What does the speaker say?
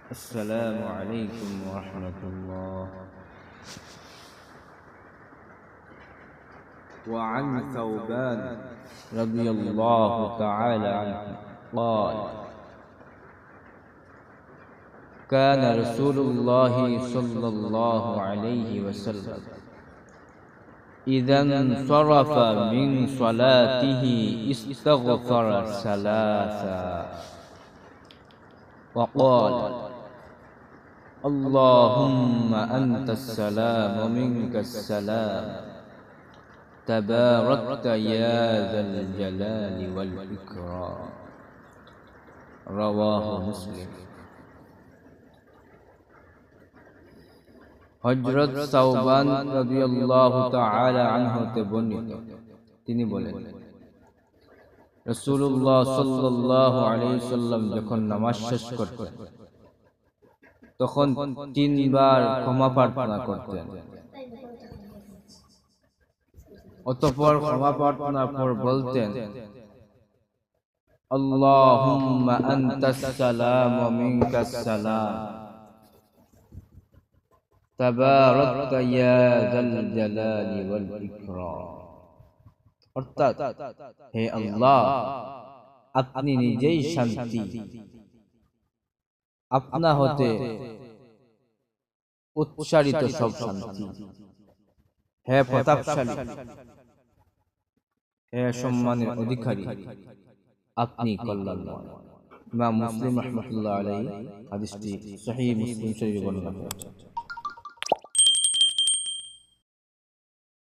السلام عليكم ورحمة الله. وعن ثوبان رضي الله تعالى عنه قال: كان رسول الله صلى الله عليه وسلم إذا انصرف من صلاته استغفر ثلاثا وقال: اللهم أنت السلام ومنك السلام تباركت يا ذا الجلال والإكرام. رواه مسلم. হযরত সাওবান রাদিয়াল্লাহু তাআলা আনহু হতে বর্ণিত, তিনি বলেন, রাসূলুল্লাহ সাল্লাল্লাহু আলাইহি সাল্লাম যখন নামাজ শেষ করতেন তখন তিনবার ক্ষমা প্রার্থনা করতেন। অতঃপর ক্ষমা প্রার্থনার পর বলতেন, আল্লাহুম্মা আনতাস সালাম ওয়া মিনকাস সালাম তাবারাকতা ইয়া যাল জালালি ওয়াল ইকরাম। অর্থাৎ, হে আল্লাহ, আপনি নিজেই শান্তি, আপনা হতে উচ্চারিত সব শান্তি, হে প্রতাপশালী, হে সম্মানের অধিকারী, আপনি কল্যাণময়। ইমাম মুসলিম রাহমাতুল্লাহ আলাইহি হাদিসটি সহিহ মুসলিম শরীফে বর্ণনা করেছেন।